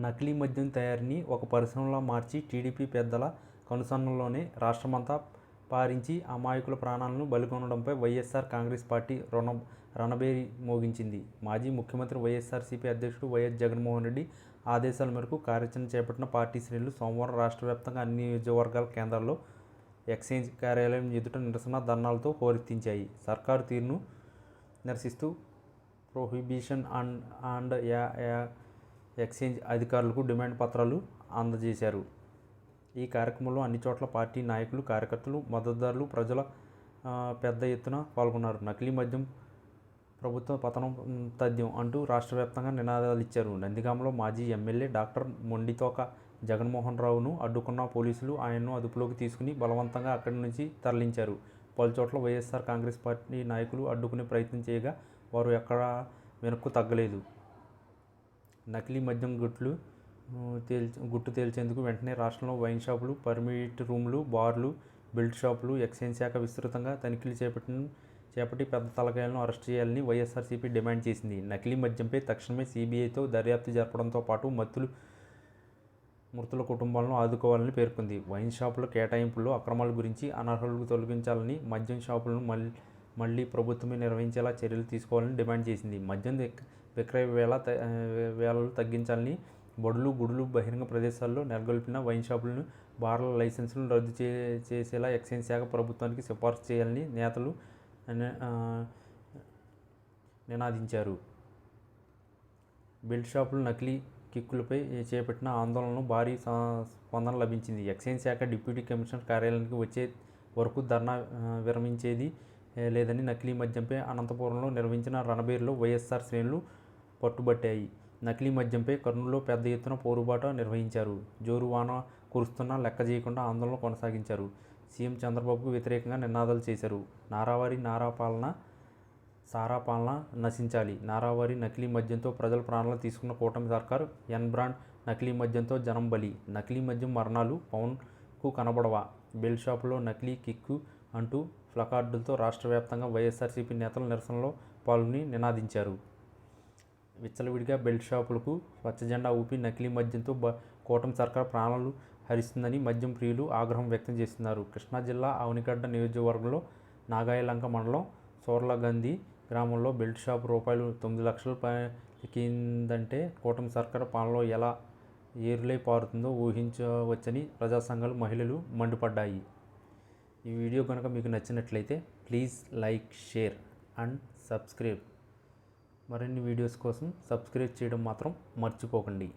నకిలీ మద్యం తయారీని ఒక పరిశ్రమలా మార్చి టీడీపీ పెద్దల కనుసన్నల్లోనే రాష్ట్రమంతా పారించి అమాయకుల ప్రాణాలను బలికొనడంపై వైఎస్ఆర్ కాంగ్రెస్ పార్టీ రణబేరి మోగించింది. మాజీ ముఖ్యమంత్రి వైఎస్ఆర్సీపీ అధ్యక్షుడు వైఎస్ జగన్మోహన్ రెడ్డి ఆదేశాల మేరకు కార్యాచరణ చేపట్టిన పార్టీ శ్రేణులు సోమవారం రాష్ట్ర వ్యాప్తంగా అన్ని నియోజకవర్గాల కేంద్రాల్లో ఎక్సైజ్ కార్యాలయం ఎదుట నిరసన ధర్నాలతో హోరెత్తించాయి. సర్కారు తీరును నిరసిస్తూ ప్రొహిబిషన్ అండ్ ఎక్సైజ్ అధికారులకు డిమాండ్ పత్రాలు అందజేశారు. ఈ కార్యక్రమంలో అన్ని చోట్ల పార్టీ నాయకులు, కార్యకర్తలు, మద్దతుదారులు, ప్రజల పెద్ద ఎత్తున పాల్గొన్నారు. నకిలీ మద్యం ప్రభుత్వ పతనం తథ్యం అంటూ రాష్ట్ర వ్యాప్తంగా నినాదాలు ఇచ్చారు. నందిగామలో మాజీ ఎమ్మెల్యే డాక్టర్ మొండితోక జగన్మోహన్ రావును అడ్డుకున్న పోలీసులు ఆయన్ను అదుపులోకి తీసుకుని బలవంతంగా అక్కడి నుంచి తరలించారు. పలుచోట్ల వైఎస్ఆర్ కాంగ్రెస్ పార్టీ నాయకులు అడ్డుకునే ప్రయత్నం చేయగా వారు ఎక్కడా వెనక్కు తగ్గలేదు. నకిలీ మద్యం గుట్టు తేల్చేందుకు వెంటనే రాష్ట్రంలో వైన్ షాపులు, పర్మిట్ రూములు, బార్లు, బెల్ట్ షాపులు ఎక్సైజ్ శాఖ విస్తృతంగా తనిఖీలు చేపట్టి పెద్ద తలకాయలను అరెస్ట్ చేయాలని వైఎస్ఆర్సీపీ డిమాండ్ చేసింది. నకిలీ మద్యంపై తక్షణమే సీబీఐతో దర్యాప్తు జరపడంతో పాటు మృతుల కుటుంబాలను ఆదుకోవాలని పేర్కొంది. వైన్ షాపుల కేటాయింపుల్లో అక్రమాల గురించి అనర్హులకు తొలగించాలని, మద్యం షాపులను మళ్లీ ప్రభుత్వమే నిర్వహించేలా చర్యలు తీసుకోవాలని డిమాండ్ చేసింది. మద్యం విక్రయ వేళలు తగ్గించాలని, బడులు, గుడులు, బహిరంగ ప్రదేశాల్లో నెలకొల్పిన వైన్ షాపులను, బార్ల లైసెన్సులను రద్దు చేసేలా ఎక్సైజ్ శాఖ ప్రభుత్వానికి సిఫార్సు చేయాలని నేతలు నినాదించారు. బెల్ట్ షాపులు నకిలీ కిక్కులపై చేపట్టిన ఆందోళనకు భారీ స్పందన లభించింది. ఎక్సైజ్ శాఖ డిప్యూటీ కమిషనర్ కార్యాలయానికి వచ్చే వరకు ధర్నా విరమించేది లేదని నకిలీ మద్యంపై అనంతపురంలో నిర్వహించిన రణబేరులో వైఎస్ఆర్ శ్రేణులు పట్టుబట్టాయి. నకిలీ మద్యంపై కర్నూలులో పెద్ద ఎత్తున పోరుబాట నిర్వహించారు. జోరు వాన కురుస్తున్నా లెక్క చేయకుండా ఆందోళన కొనసాగించారు. సీఎం చంద్రబాబుకు వ్యతిరేకంగా నినాదాలు చేశారు. నారావారి సారా పాలన నశించాలి. నారావారి నకిలీ మద్యంతో ప్రజల ప్రాణాలు తీసుకున్న కూటమి సర్కారు ఎన్ బ్రాండ్ నకిలీ మద్యంతో జనం బలి. నకిలీ మద్యం మరణాలు పవన్కు కనబడవా? బెల్ట్ షాపులో నకిలీ కిక్కు అంటూ ప్లకార్డులతో రాష్ట్ర వ్యాప్తంగా వైఎస్ఆర్సీపీ నేతలు నిరసనలో పాల్గొని నినాదించారు. విచ్చలవిడిగా బెల్ట్ షాపులకు పచ్చజెండా ఊపి నకిలీ మద్యంతో కూటమి సర్కారు ప్రాణాలు హరిస్తుందని మద్యం ప్రియులు ఆగ్రహం వ్యక్తం చేస్తున్నారు. కృష్ణా జిల్లా అవనిగడ్డ నియోజకవర్గంలో నాగాయలంక మండలం సోర్లగంది గ్రామంలో బెల్ట్ షాపు ₹9 లక్షలు పలికిందంటే కూటమి సర్కారు పాలనలో ఎలా ఏరులై పారుతుందో ఊహించవచ్చని ప్రజా సంఘాలు, మహిళలు మండిపడ్డాయి. ఈ వీడియో కనుక మీకు నచ్చినట్లయితే please like, share and subscribe. మరిన్ని వీడియోస్ కోసం సబ్స్క్రైబ్ చేయడం మాత్రం మర్చిపోకండి.